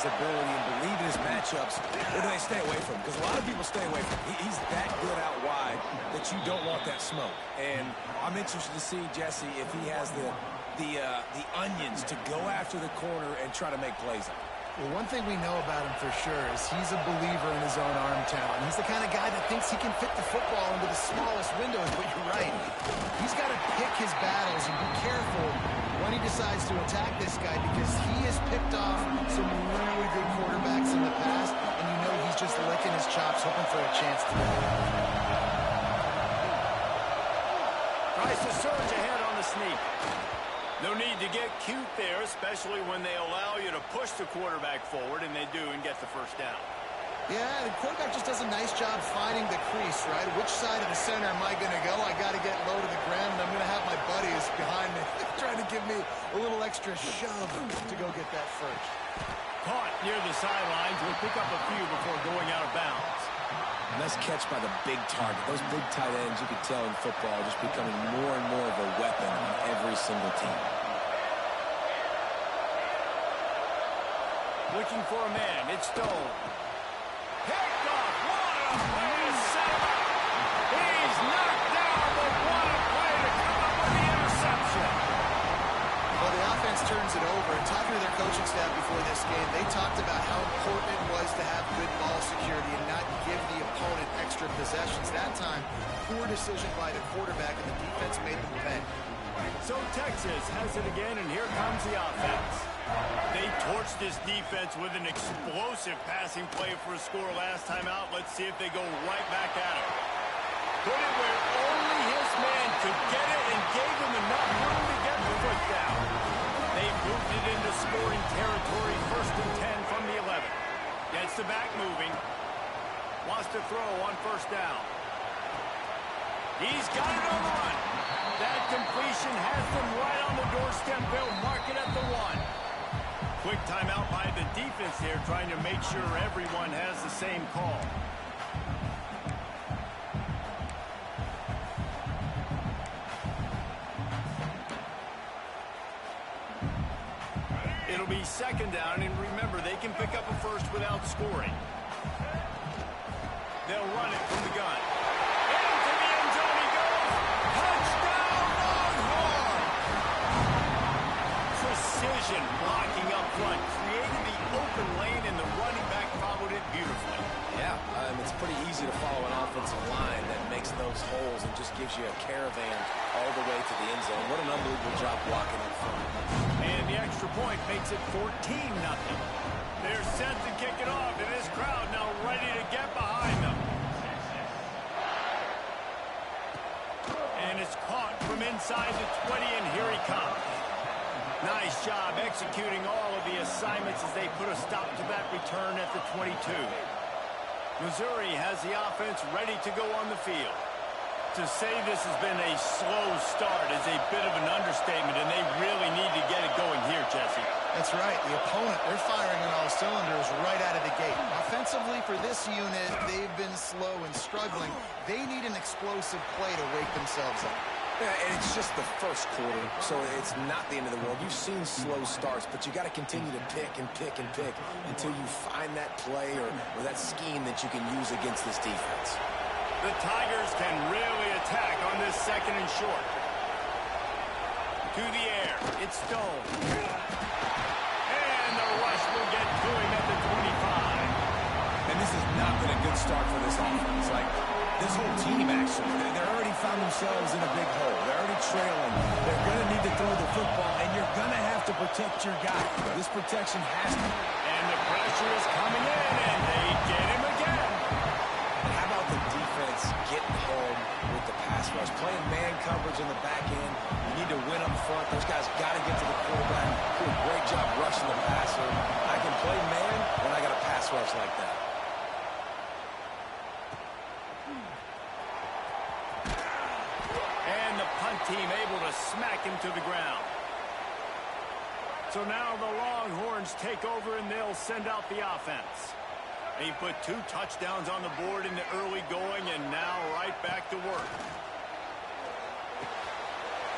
ability and believe in his matchups, or do they stay away from him? Because a lot of people stay away from him. He's that good out wide that you don't want that smoke. And I'm interested to see, Jesse, if he has the onions to go after the corner and try to make plays on it. Well, one thing we know about him for sure is he's a believer in his own arm talent. He's the kind of guy that thinks he can fit the football into the smallest windows, but you're right. He's got to pick his battles and be careful when he decides to attack this guy, because he has picked off some really good quarterbacks in the past, and you know he's just licking his chops, hoping for a chance to win. Tries to surge ahead on the sneak. No need to get cute there, especially when they allow you to push the quarterback forward, and they do, and get the first down. Yeah, the quarterback just does a nice job finding the crease, right? Which side of the center am I going to go? I got to get low to the ground, and I'm going to have my buddies behind me trying to give me a little extra shove to go get that first. Caught near the sidelines. Will pick up a few before going out of bounds. Nice catch by the big target. Those big tight ends, you can tell in football, are just becoming more and more of a weapon on every single team. Looking for a man. It's Stone. Picked off. What a play to set him up. He's knocked down, but what a play to come up with the interception. Well, the offense turns it over. And talking to their coaching staff before this game, they talked about how important it was to have good ball security and not give the opponent extra possessions. That time, poor decision by the quarterback, and the defense made them pay. So Texas has it again, and here comes the offense. They torched this defense with an explosive passing play for a score last time out. Let's see if they go right back at it. Put it where only his man could get it, and gave him enough room to get the foot down. They moved it into scoring territory, 1st and 10 from the 11. Gets the back moving. Wants to throw on 1st down. He's got it on the run. That completion has them right on the doorstep. They'll mark it at the 1. Quick timeout by the defense here, trying to make sure everyone has the same call. It'll be 2nd down, and remember, they can pick up a first without scoring. They'll run it from the gun. Into the end zone he goes. Touchdown, Longhorn! Precision blocking up front. Created the open lane, and the running back followed it beautifully. Yeah, it's pretty easy to follow an offensive line that makes those holes and just gives you a caravan all the way to the end zone. What an unbelievable job blocking up front. And the extra point makes it 14-0. They're set to kick it off, and this crowd now ready to get behind them. And it's caught from inside the 20, and here he comes. Nice job executing all of the assignments as they put a stop to that return at the 22. Missouri has the offense ready to go on the field. To say this has been a slow start is a bit of an understatement, and they really need to get it going here, Jesse. That's right. The opponent, they're firing on all cylinders right out of the gate. Offensively, for this unit, they've been slow and struggling. They need an explosive play to wake themselves up. Yeah, and it's just the first quarter, so it's not the end of the world. You've seen slow starts, but you got to continue to pick and pick and pick until you find that play or that scheme that you can use against this defense. The Tigers can really attack on this 2nd and short. To the air, it's Stone. And the rush will get to him at the 25. And this has not been a good start for this offense. Like, this whole team, actually, they're already found themselves in a big hole. They're already trailing. They're going to need to throw the football, and you're going to have to protect your guy. This protection has to. And the pressure is coming in, and they get him again. And how about the defense getting home with the pass rush? Playing man coverage in the back end. You need to win up front. Those guys got to get to the quarterback. Do a great job rushing the passer. I can play man when I got a pass rush like that. Team able to smack him to the ground. So now the Longhorns take over, and they'll send out the offense. They put 2 touchdowns on the board in the early going, and now right back to work.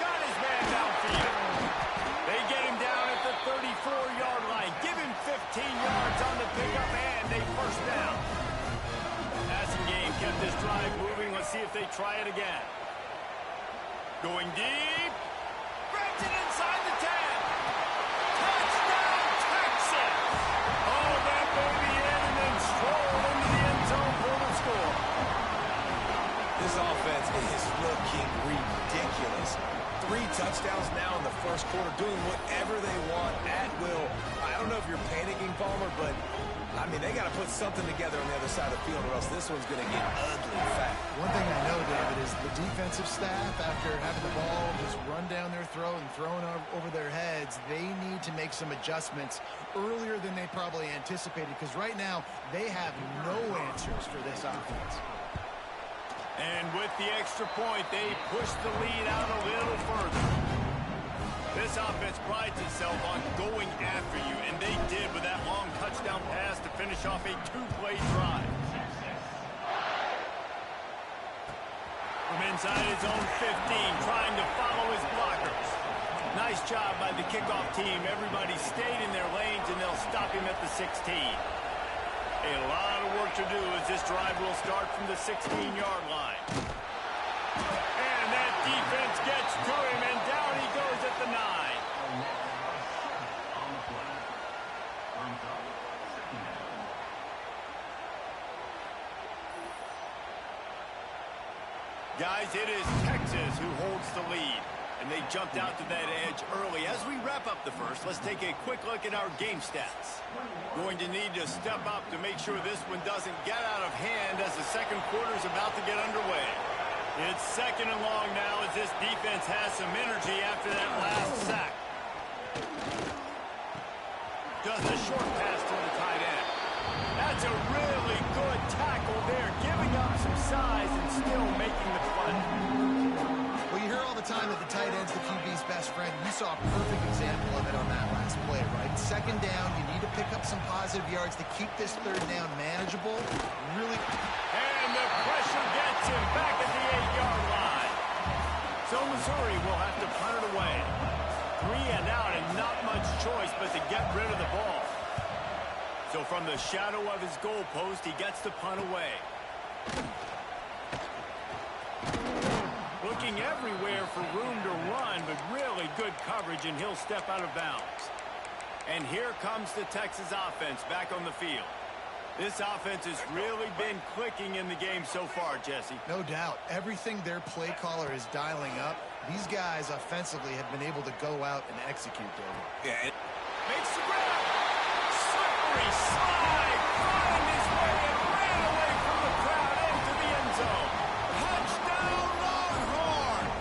Got his man downfield. They get him down at the 34-yard line. Give him 15 yards on the pickup and a first down. Passing game kept this drive moving. Let's see if they try it again. Going deep. Grabs it inside the 10. Touchdown, Texas! Oh, that baby in and then strolled into the end zone for the score. This offense is looking ridiculous. 3 touchdowns now in the first quarter, doing whatever they want at will. I don't know if you're panicking, Palmer, but, I mean, they got to put something together on the other side of the field or else this one's going to get ugly fast. One thing I know, David, is the defensive staff, after having the ball just run down their throat and thrown over their heads, they need to make some adjustments earlier than they probably anticipated, because right now they have no answers for this offense. And with the extra point, they push the lead out a little further. This offense prides itself on going after you, and they did with that long touchdown pass to finish off a 2-play drive. From inside his own 15, trying to follow his blockers. Nice job by the kickoff team. Everybody stayed in their lanes, and they'll stop him at the 16. A lot of work to do as this drive will start from the 16-yard line. And that defense gets to him, and down he goes at the 9. Guys, it is Texas who holds the lead. And they jumped out to that edge early. As we wrap up the first, let's take a quick look at our game stats. Going to need to step up to make sure this one doesn't get out of hand as the second quarter is about to get underway. It's second and long now as this defense has some energy after that last sack. Does a short pass to the tight end. That's a really good tackle there, giving up some size and still making the play. Well, you hear all the time that the tight end's the QB's best friend. You saw a perfect example of it on that last play, right? Second down, you need to pick up some positive yards to keep this third down manageable. Really. And the pressure gets him back at the 8-yard line. So Missouri will have to punt it away. 3 and out and not much choice but to get rid of the ball. So from the shadow of his goalpost, he gets the punt away. Looking everywhere for room to run, but really good coverage, and he'll step out of bounds. And here comes the Texas offense back on the field. This offense has really been clicking in the game so far, Jesse. No doubt. Everything their play caller is dialing up, these guys offensively have been able to go out and execute, David. Yeah. Makes the grab. Slippery slide. Find his way and ran away from the crowd into the end zone. Touchdown, Longhorns!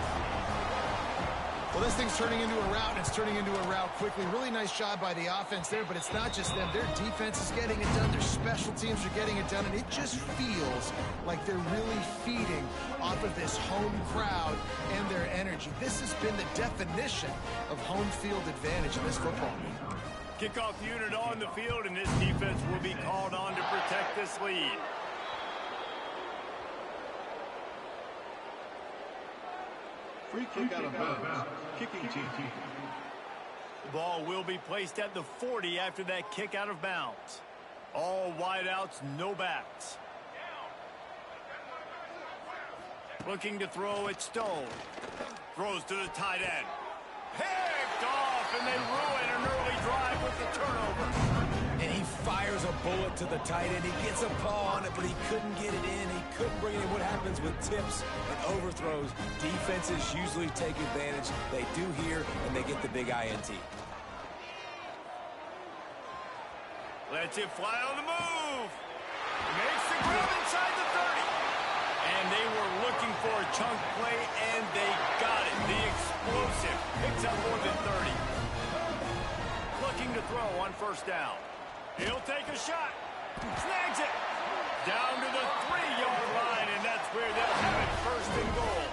Well, this thing's turning into a rout, and it's turning into a rout quickly. Really nice job by the offense there, but it's not just them. Their defense is getting it done. Their special teams are getting it done, and it just feels like they're really feeding off of this home crowd and their energy. This has been the definition of home field advantage in this football game. Kickoff unit on the field, and this defense will be called on to protect this lead. Free kick out of bounds. Kicking team. The ball will be placed at the 40 after that kick out of bounds. All wideouts, no backs. Looking to throw it, Stone. Throws to the tight end. Picked off, and they ruin an early drive with the turnover. And he fires a bullet to the tight end. He gets a paw on it, but he couldn't get it in. He couldn't bring it in. What happens with tips and overthrows? Defenses usually take advantage. They do here, and they get the big INT. Lets it fly on the move. Makes the grab inside the 30. And they were looking for a chunk play, and they got it. The explosive picks up more than 30. Looking to throw on first down. He'll take a shot. Snags it. Down to the 3-yard line, and that's where they'll have it first and goal.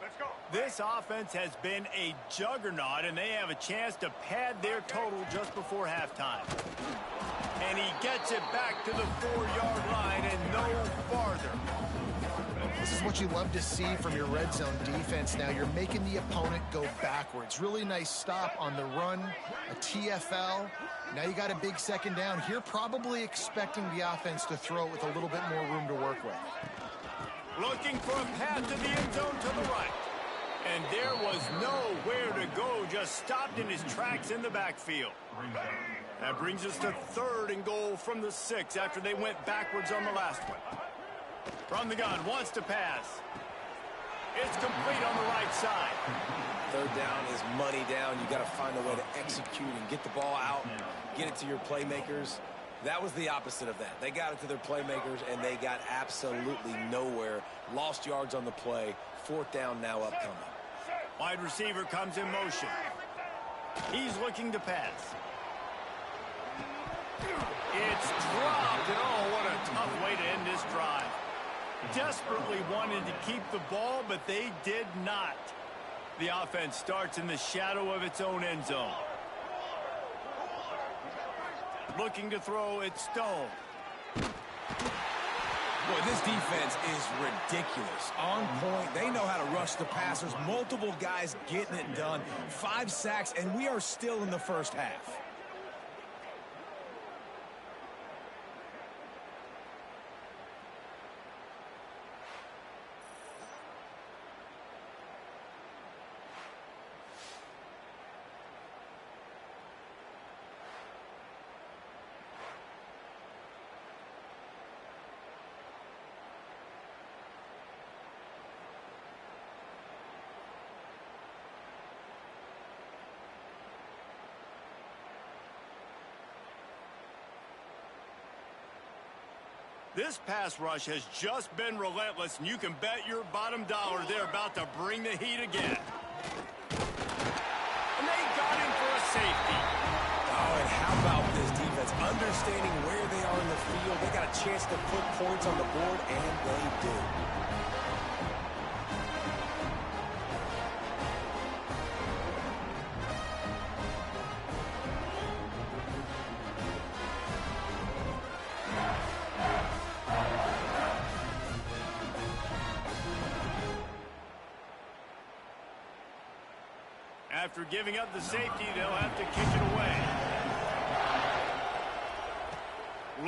Let's This offense has been a juggernaut, and they have a chance to pad their total just before halftime. And he gets it back to the 4-yard line and no farther. This is what you love to see from your red zone defense now. You're making the opponent go backwards. Really nice stop on the run, a TFL. Now you got a big second down here, probably expecting the offense to throw it with a little bit more room to work with. Looking for a path to the end zone to the right. And there was nowhere to go, just stopped in his tracks in the backfield. That brings us to 3rd and goal from the 6 after they went backwards on the last one. From the gun, wants to pass. It's complete on the right side. 3rd down is money down. You got to find a way to execute and get the ball out, get it to your playmakers. That was the opposite of that. They got it to their playmakers, and they got absolutely nowhere. Lost yards on the play. 4th down now upcoming. Wide receiver comes in motion. He's looking to pass. It's dropped, and oh, what a tough way to end this drive. Desperately wanted to keep the ball, but they did not. The offense starts in the shadow of its own end zone. Looking to throw, it's Stone. Boy, this defense is ridiculous. On point. They know how to rush the passers. Multiple guys getting it done. 5 sacks, and we are still in the first half. This pass rush has just been relentless, and you can bet your bottom dollar they're about to bring the heat again. And they got him for a safety. Oh, and how about this defense? Understanding where they are in the field. They got a chance to put points on the board, and they do. After giving up the safety, they'll have to kick it away.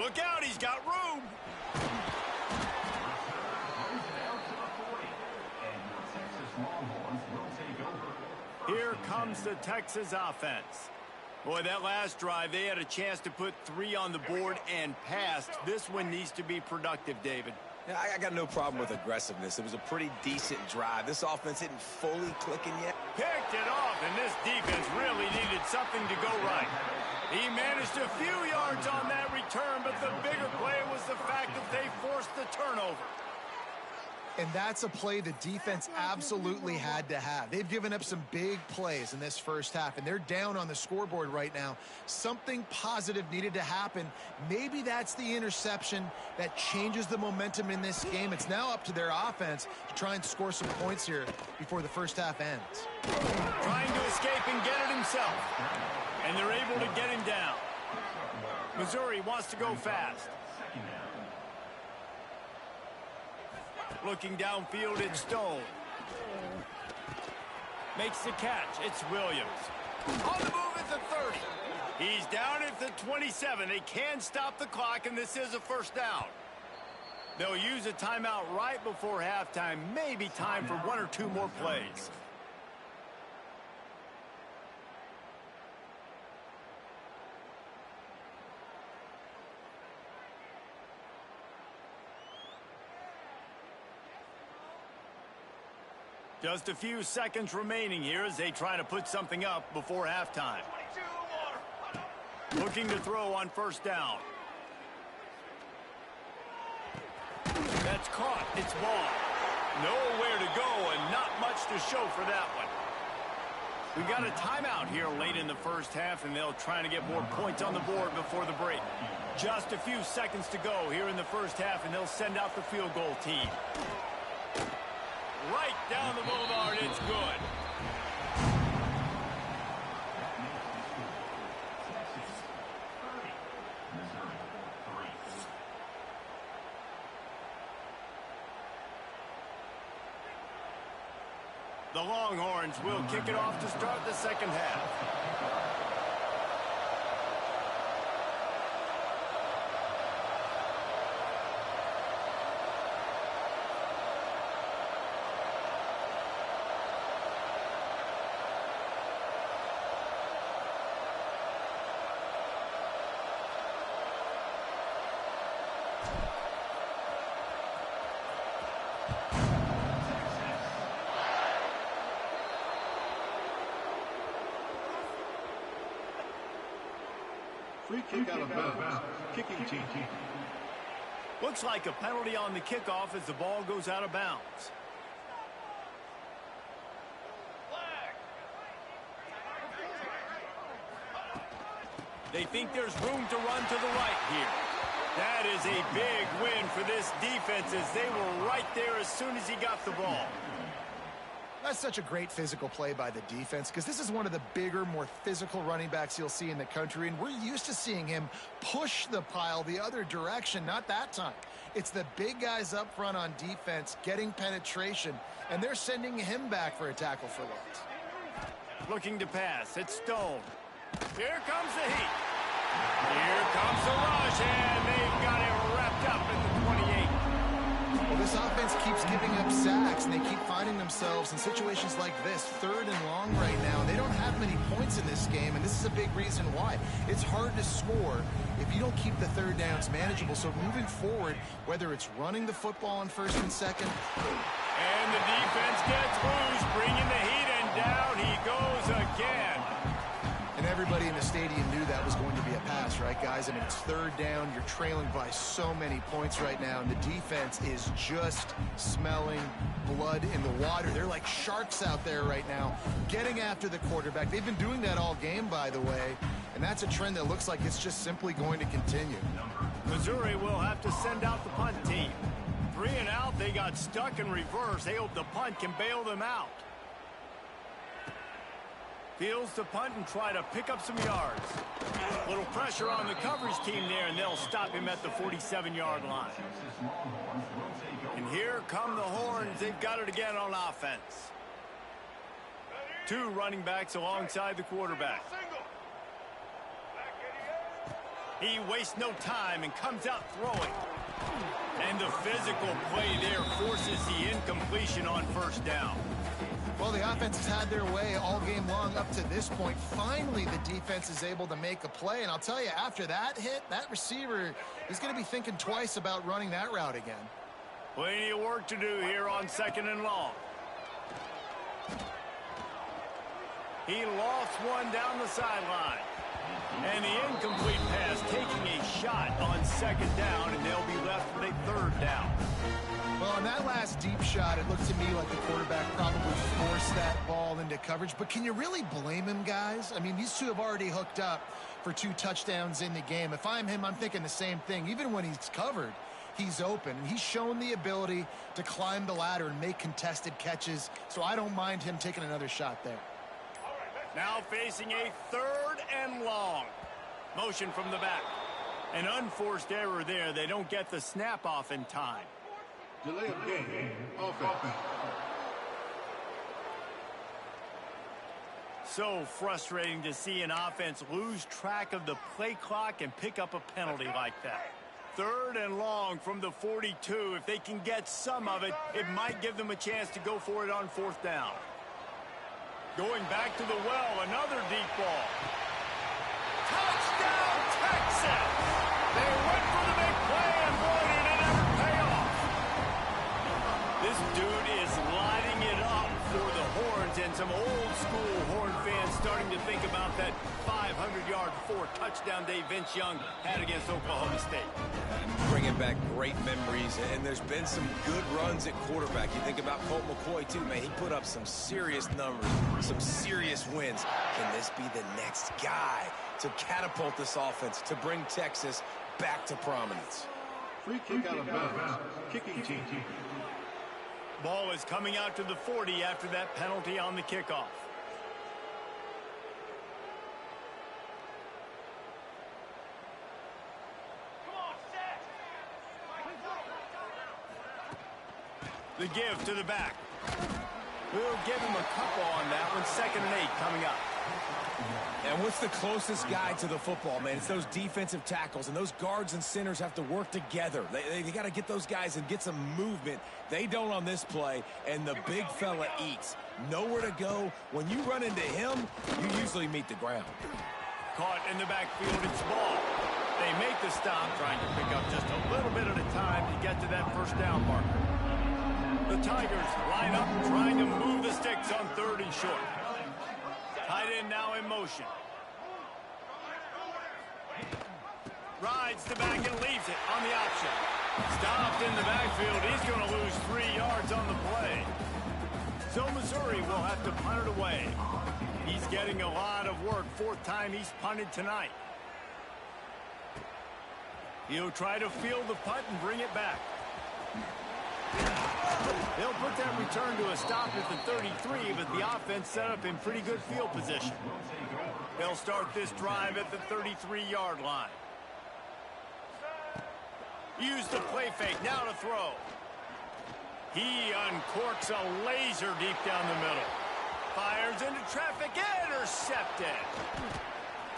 Look out, he's got room. Here comes the Texas offense. Boy, that last drive, they had a chance to put 3 on the board and passed. This one needs to be productive, David. Yeah, I got no problem with aggressiveness. It was a pretty decent drive. This offense isn't fully clicking yet. Picked it off, and this defense really needed something to go right. He managed a few yards on that return, but the bigger play was the fact that they forced the turnover. And that's a play the defense absolutely had to have. They've given up some big plays in this first half, and they're down on the scoreboard right now. Something positive needed to happen. Maybe that's the interception that changes the momentum in this game. It's now up to their offense to try and score some points here before the first half ends. Trying to escape and get it himself. And they're able to get him down. Missouri wants to go fast. Looking downfield, it's Stone. Makes the catch. It's Williams. On the move at the 30. He's down at the 27. They can stop the clock, and this is a first down. They'll use a timeout right before halftime. Maybe time for 1 or 2 more plays. Just a few seconds remaining here as they try to put something up before halftime. Looking to throw on first down. That's caught. It's ball. Nowhere to go and not much to show for that one. We've got a timeout here late in the first half, and they'll try to get more points on the board before the break. Just a few seconds to go here in the first half, and they'll send out the field goal team. right down the boulevard. It's good. The Longhorns will kick it off to start the second half. Free kick out of bounds. Kicking team. Looks like a penalty on the kickoff as the ball goes out of bounds. They think there's room to run to the right here. That is a big win for this defense as they were right there as soon as he got the ball. That's such a great physical play by the defense because this is one of the bigger, more physical running backs you'll see in the country, and we're used to seeing him push the pile the other direction. Not that time. It's the big guys up front on defense getting penetration, and they're sending him back for a tackle for loss. Looking to pass. It's Stone. Here comes the heat. Here comes the rush, and they've got it wrapped up at the 28. Well, this offense keeps giving up sacks, and they keep finding themselves in situations like this, 3rd and long right now. They don't have many points in this game, and this is a big reason why. It's hard to score if you don't keep the 3rd downs manageable. So moving forward, whether it's running the football on 1st and 2nd. And the defense gets loose, bringing the heat, and down he goes again. And everybody in the stadium knew that was going to be a pass, right, guys? I mean, it's 3rd down. You're trailing by so many points right now, and the defense is just smelling blood in the water. They're like sharks out there right now, getting after the quarterback. They've been doing that all game, by the way, and that's a trend that looks like it's just simply going to continue. Missouri will have to send out the punt team. 3 and out, they got stuck in reverse. They hope the punt can bail them out. Fields to punt and try to pick up some yards. A little pressure on the coverage team there, and they'll stop him at the 47-yard line. And here come the Horns. They've got it again on offense. 2 running backs alongside the quarterback. He wastes no time and comes out throwing. And the physical play there forces the incompletion on 1st down. Well, the offense has had their way all game long up to this point. Finally, the defense is able to make a play. And I'll tell you, after that hit, that receiver is going to be thinking twice about running that route again. Plenty of work to do here on 2nd and long. He lost one down the sideline. And the incomplete pass taking a shot on 2nd down, and they'll be left with a 3rd down. Well, on that last deep shot, it looked to me like the quarterback probably forced that ball into coverage. But can you really blame him, guys? I mean, these two have already hooked up for 2 touchdowns in the game. If I'm him, I'm thinking the same thing. Even when he's covered, he's open. And he's shown the ability to climb the ladder and make contested catches. So I don't mind him taking another shot there. Now facing a 3rd and long. Motion from the back. An unforced error there. They don't get the snap off in time. Delay of game. Offense. So frustrating to see an offense lose track of the play clock and pick up a penalty like that. 3rd and long from the 42. If they can get some of it, it might give them a chance to go for it on 4th down. Going back to the well, another deep ball. Touchdown, Texas! They went for the big play, and boy, did it ever pay off. This dude is lighting it up for the Horns, and some old-school Horn fans starting to think about that 500-yard 4-touchdown day Vince Young had against Oklahoma State. Bringing back great memories, and there's been some good runs at quarterback. You think about Colt McCoy, too, man. He put up some serious numbers, some serious wins. Can this be the next guy to catapult this offense, to bring Texas back to prominence? Free kick out of bounds. Kicking team. Ball is coming out to the 40 after that penalty on the kickoff. The give to the back. We'll give him a couple on that one. 2nd and 8 coming up. And what's the closest guy to the football, man? It's those defensive tackles, and those guards and centers have to work together. They got to get those guys and get some movement. They don't on this play, and the big fella eats. Nowhere to go. When you run into him, you usually meet the ground. Caught in the backfield, it's ball. They make the stop, trying to pick up just a little bit at a time to get to that first down marker. The Tigers line up, trying to move the sticks on 3rd and short. Tight end now in motion. Rides the back and leaves it on the option. Stopped in the backfield. He's going to lose 3 yards on the play. So Missouri will have to punt it away. He's getting a lot of work. 4th time he's punted tonight. He'll try to field the punt and bring it back. They'll put that return to a stop at the 33, but the offense set up in pretty good field position. They'll start this drive at the 33-yard line. Use the play fake, now to throw. He uncorks a laser deep down the middle. Fires into traffic, intercepted.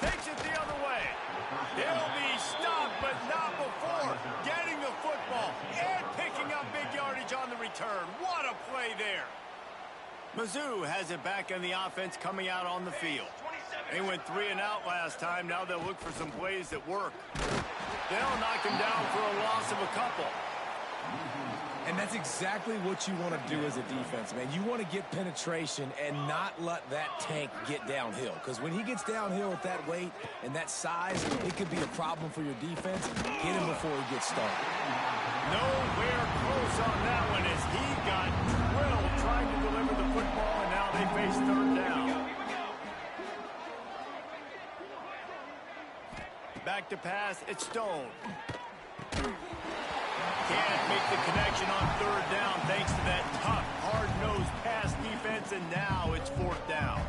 Takes it the other way. He'll be stopped, but not before getting the football and picking up big yardage on the return. What a play there. Mizzou has it back on the offense coming out on the field. They went 3 and out last time. Now they'll look for some plays that work. They'll knock him down for a loss of a couple. And that's exactly what you want to do as a defense, man. You want to get penetration and not let that tank get downhill. Because when he gets downhill at that weight and that size, it could be a problem for your defense. Get him before he gets started. Nowhere close on that one as he got drilled trying to deliver the football, and now they face 3rd down. Back to pass, it's Stone. Can't make the connection on 3rd down thanks to that tough, hard-nosed pass defense, and now it's 4th down.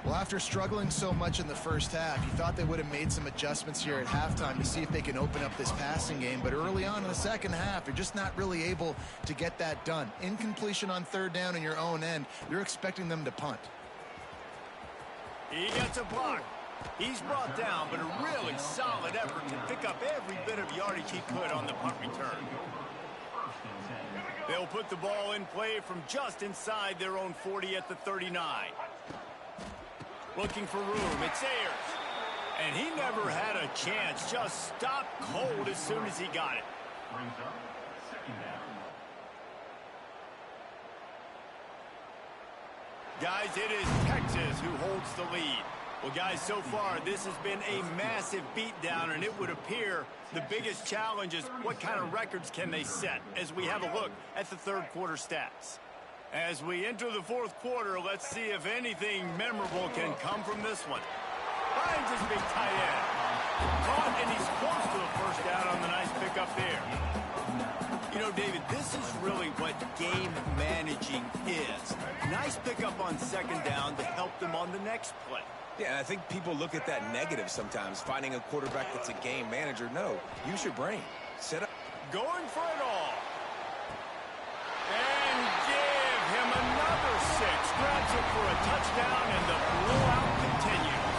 Well, after struggling so much in the first half, you thought they would have made some adjustments here at halftime to see if they can open up this passing game. But early on in the second half, you're just not really able to get that done. Incompletion on 3rd down in your own end, you're expecting them to punt. He gets a block. He's brought down, but a really solid effort to pick up every bit of yardage he could on the punt return. They'll put the ball in play from just inside their own 40 at the 39. Looking for room, it's Ayers. And he never had a chance, just stopped cold as soon as he got it. Guys, it is Texas who holds the lead. Well, guys, so far, this has been a massive beatdown, and it would appear the biggest challenge is what kind of records can they set as we have a look at the 3rd quarter stats. As we enter the 4th quarter, let's see if anything memorable can come from this one. Finds his big tight end. Caught, and he's close to the 1st down on the nice pickup there. You know, David, this is really what game managing is. Nice pickup on 2nd down to help them on the next play. Yeah, and I think people look at that negative sometimes, finding a quarterback that's a game manager. No, use your brain. Set up. Going for it all. And give him another 6. Grabs it for a touchdown, and the blowout continues.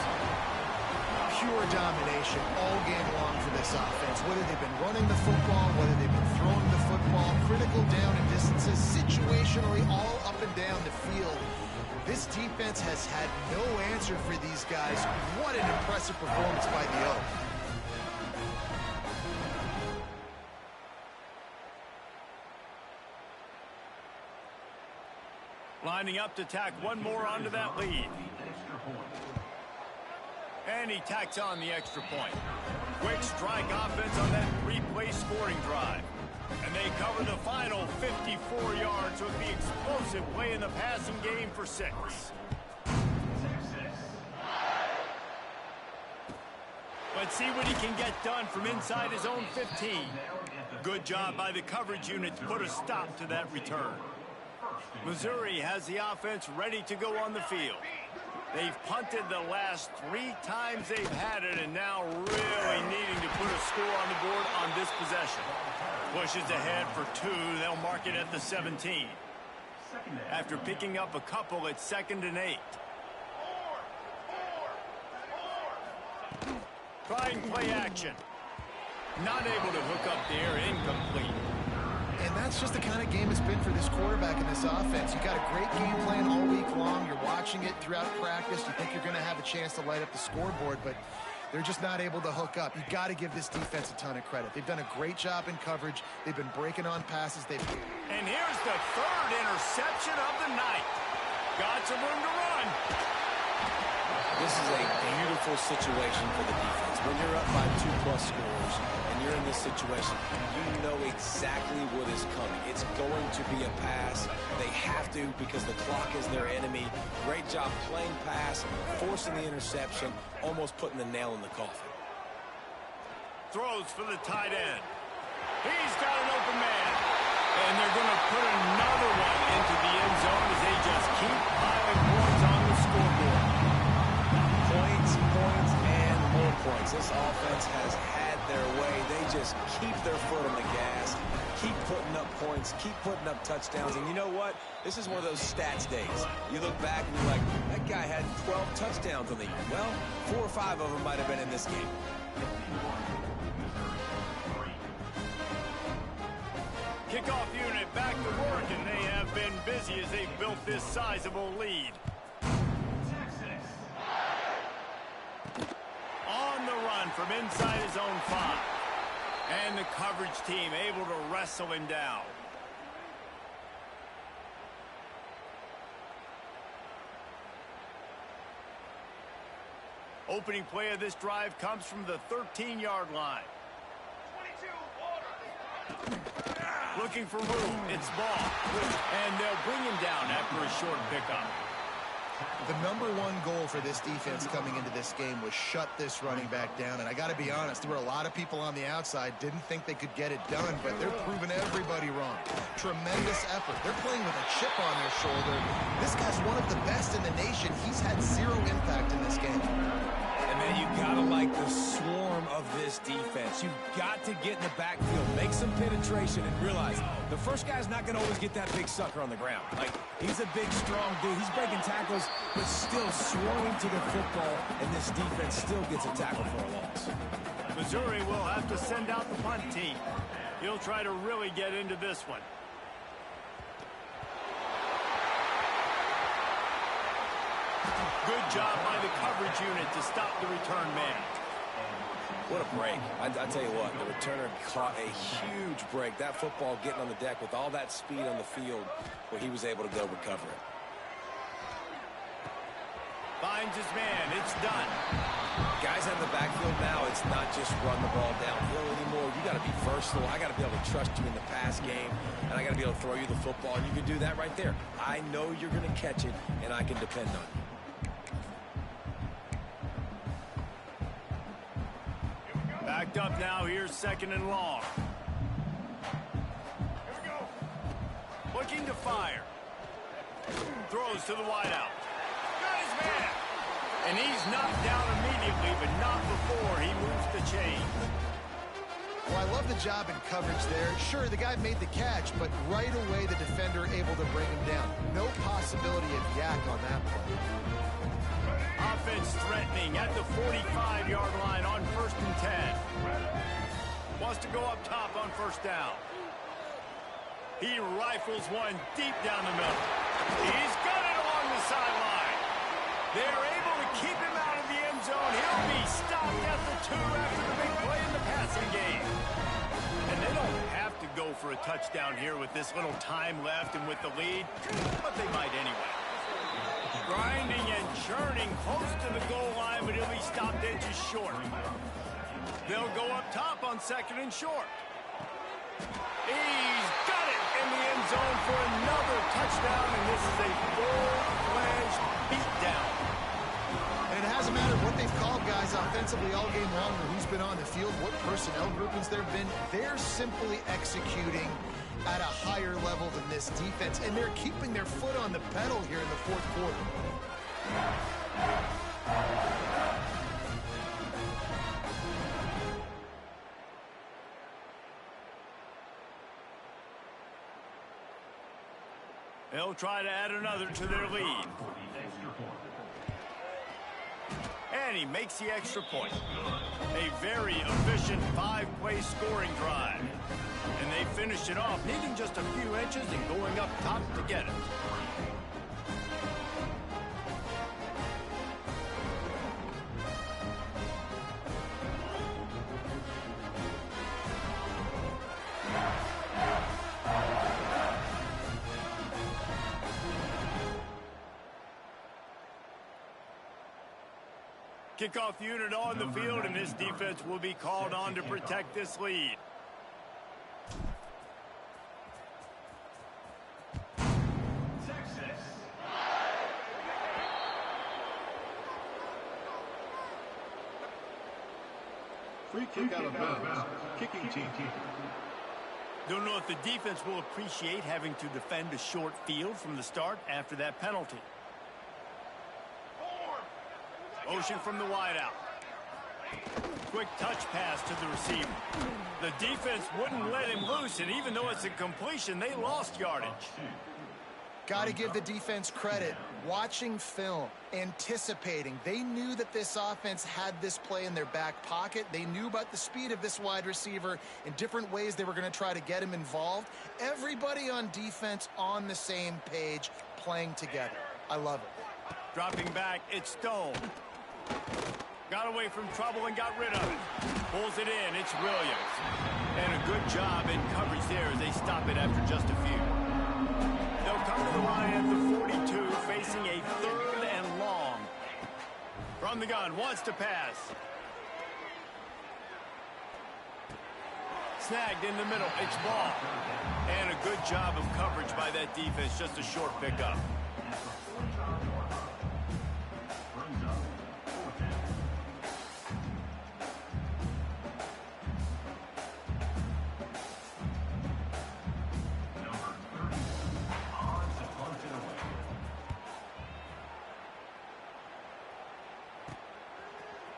Pure domination all game long for this offense. Whether they've been running the football, whether they've been throwing the football, critical down and distances, situationally all up and down the field. This defense has had no answer for these guys. What an impressive performance by the Oaks. Lining up to tack one more onto that lead. And he tacks on the extra point. Quick strike offense on that 3-play scoring drive. And they cover the final 54 yards with the explosive play in the passing game for 6. Let's see what he can get done from inside his own 15. Good job by the coverage unit to put a stop to that return. Missouri has the offense ready to go on the field. They've punted the last 3 times they've had it, and now really needing to put a score on the board on this possession. Pushes ahead for 2. They'll mark it at the 17. After picking up a couple, it's 2nd and 8. Trying play action. Not able to hook up there, incomplete. And that's just the kind of game it's been for this quarterback and this offense. You got a great game plan all week long. You're watching it throughout practice. You think you're going to have a chance to light up the scoreboard, but they're just not able to hook up. You got to give this defense a ton of credit. They've done a great job in coverage. They've been breaking on passes. And here's the 3rd interception of the night. Got some room to run. This is a beautiful situation for the defense. When you're up by 2+ scores and you're in this situation, you know exactly what is coming. It's going to be a pass. They have to because the clock is their enemy. Great job playing pass, forcing the interception, almost putting the nail in the coffin. Throws for the tight end. He's got an open man. And they're going to put another one into the end zone as they just keep piling points on the scoreboard. Points, and more points. This offense has had their way. They just keep their foot on the gas, keep putting up points, keep putting up touchdowns. And you know what? This is one of those stats days. You look back and you're like, that guy had 12 touchdowns on the year. Well, 4 or 5 of them might have been in this game. Kickoff unit back to work, and they have been busy as they've built this sizable lead. On the run from inside his own 5. And the coverage team able to wrestle him down. Opening play of this drive comes from the 13-yard line. Looking for room. It's ball. And they'll bring him down after a short pickup. The #1 goal for this defense coming into this game was shut this running back down. And I got to be honest, there were a lot of people on the outside didn't think they could get it done, but they're proving everybody wrong. Tremendous effort. They're playing with a chip on their shoulder. This guy's one of the best in the nation. He's had 0 impact in this game. And man, you gotta like the swarm of this defense. You've got to get in the backfield, make some penetration, and realize the first guy's not gonna always get that big sucker on the ground. Like, he's a big, strong dude. He's breaking tackles, but still swarming to the football, and this defense still gets a tackle for a loss. Missouri will have to send out the punt team. He'll try to really get into this one. Good job by the coverage unit to stop the return man. What a break. I tell you what, the returner caught a huge break. That football getting on the deck with all that speed on the field where he was able to go recover it. Finds his man. It's done. Guys in the backfield now, it's not just run the ball downhill anymore. You got to be versatile. I got to be able to trust you in the pass game, and I got to be able to throw you the football, and you can do that right there. I know you're going to catch it, and I can depend on you. Backed up now. Here's 2nd and long. Looking to fire. Throws to the wideout. Got his man. And he's knocked down immediately, but not before he moves the chain. Well, I love the job in coverage there. Sure, the guy made the catch, but right away the defender able to bring him down. No possibility of yak on that play. Offense threatening at the 45-yard line on 1st and 10. Wants to go up top on 1st down. He rifles one deep down the middle. He's got it along the sideline. They're able to keep him out of the end zone. He'll be stopped at the 2 after the big play in the passing game. And they don't have to go for a touchdown here with this little time left and with the lead, but they might anyway. Grinding and churning close to the goal line, but he'll be stopped inches short. They'll go up top on 2nd and short. He's got it in the end zone for another touchdown, and this is a full-fledged beatdown. And it hasn't mattered what they've called guys offensively all game long or who's been on the field, what personnel groupings there have been. They're simply executing at a higher level than this defense, and they're keeping their foot on the pedal here in the fourth quarter. They'll try to add another to their lead. And he makes the extra point. A very efficient 5-play scoring drive. And they finished it off, needing just a few inches and going up top to get it. Kickoff unit on the field, and this defense will be called on to protect this lead. Free kick out of bounds. Kicking team. Don't know if the defense will appreciate having to defend a short field from the start after that penalty. Motion from the wideout. Quick touch pass to the receiver. The defense wouldn't let him loose, and even though it's a completion, they lost yardage. Got to give the defense credit. Watching film, anticipating. They knew that this offense had this play in their back pocket. They knew about the speed of this wide receiver and different ways they were going to try to get him involved. Everybody on defense on the same page, playing together. I love it. Dropping back, it's Stone. Got away from trouble and got rid of it. Pulls it in, it's Williams. And a good job in coverage there as they stop it after just a few. They'll come to the line at the 42, facing a 3rd and long. From the gun, wants to pass. Snagged in the middle, it's ball. And a good job of coverage by that defense, just a short pickup.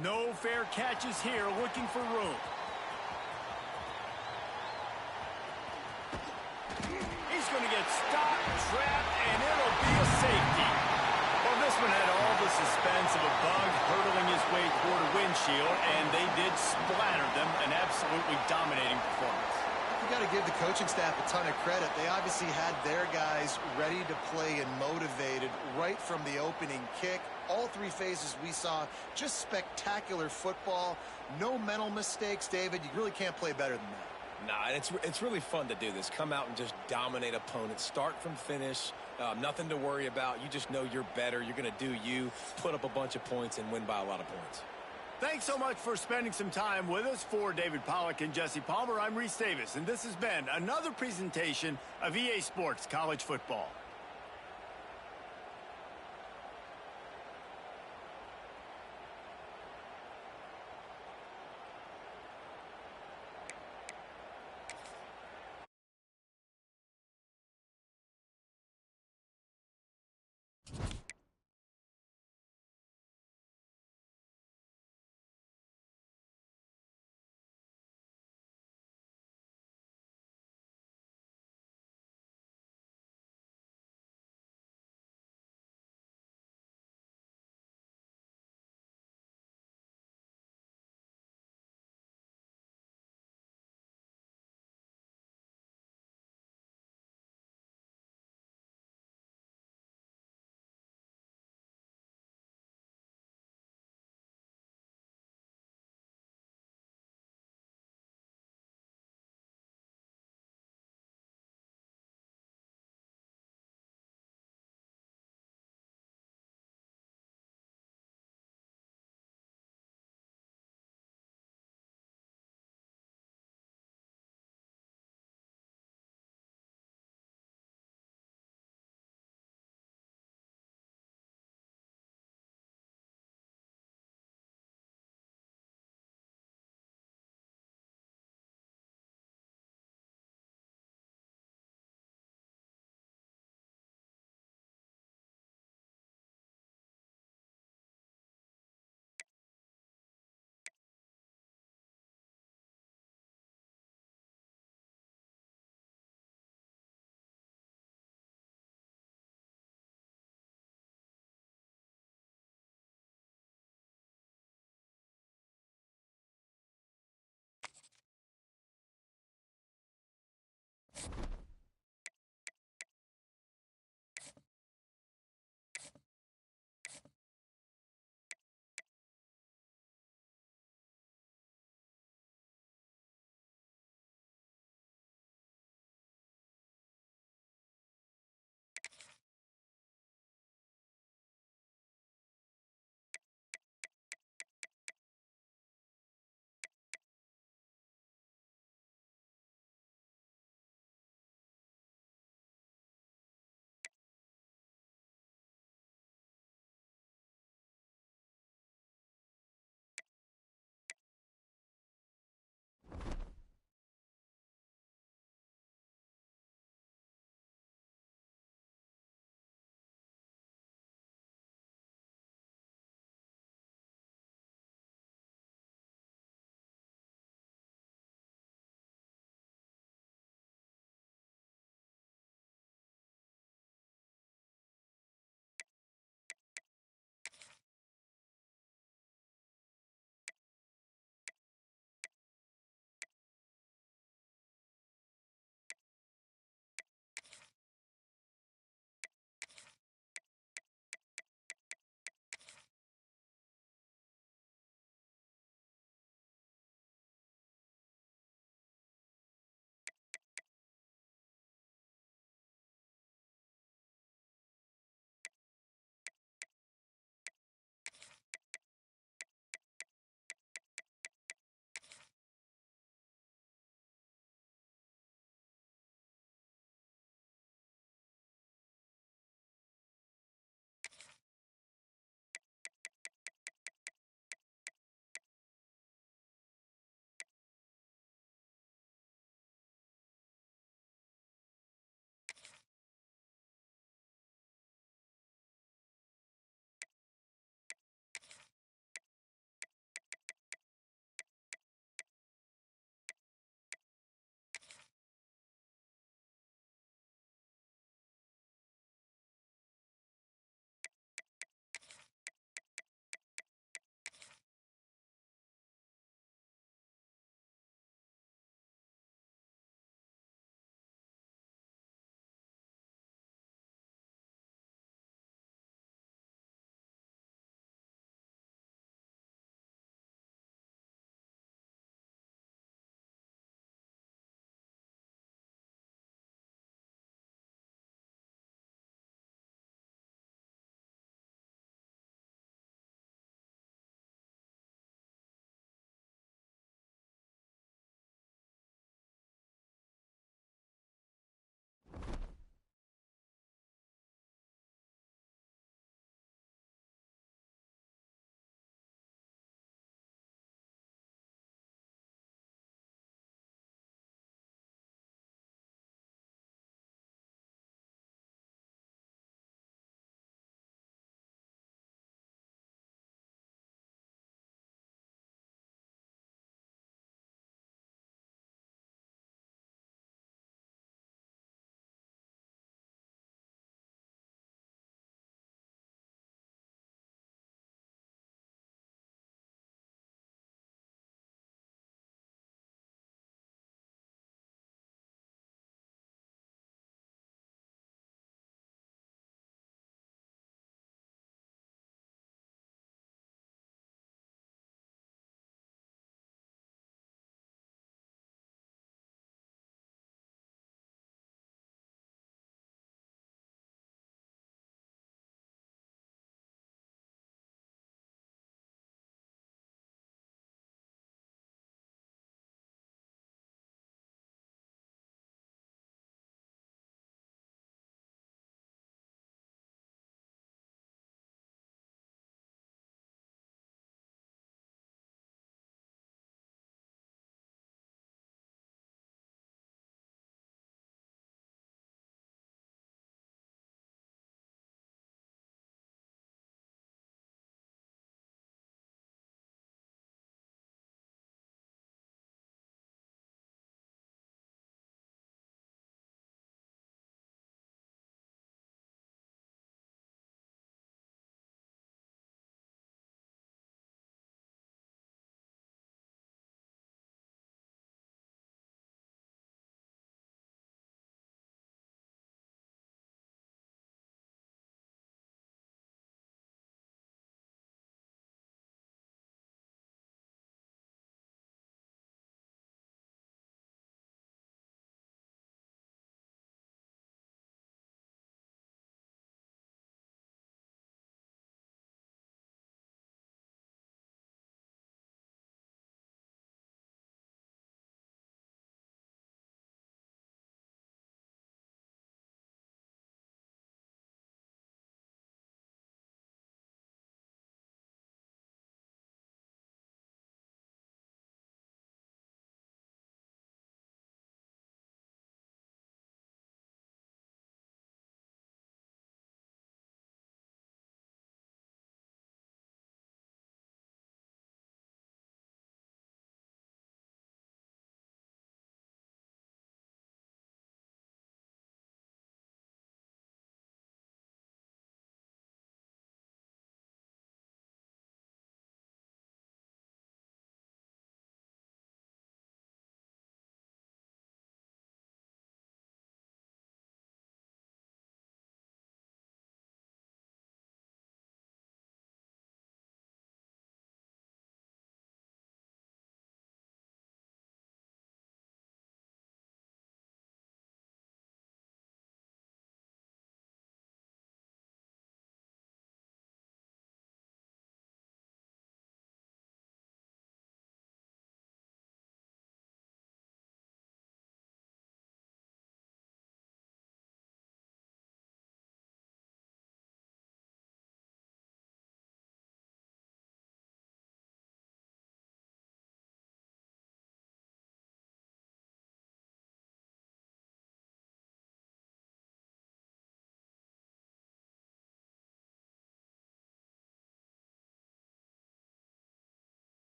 No fair catches here, looking for room. He's going to get stopped, trapped, and it'll be a safety. Well, this one had all the suspense of a bug hurtling his way toward a windshield, and they did splatter them. An absolutely dominating performance. You got to give the coaching staff a ton of credit. They obviously had their guys ready to play and motivated right from the opening kick. All 3 phases we saw, just spectacular football. No mental mistakes, David. You really can't play better than that. Nah, it's really fun to do this. Come out and just dominate opponents. Start from finish. Nothing to worry about. You just know you're better. You're going to do you, put up a bunch of points, and win by a lot of points. Thanks so much for spending some time with us. For David Pollack and Jesse Palmer, I'm Reese Davis, and this has been another presentation of EA Sports College Football.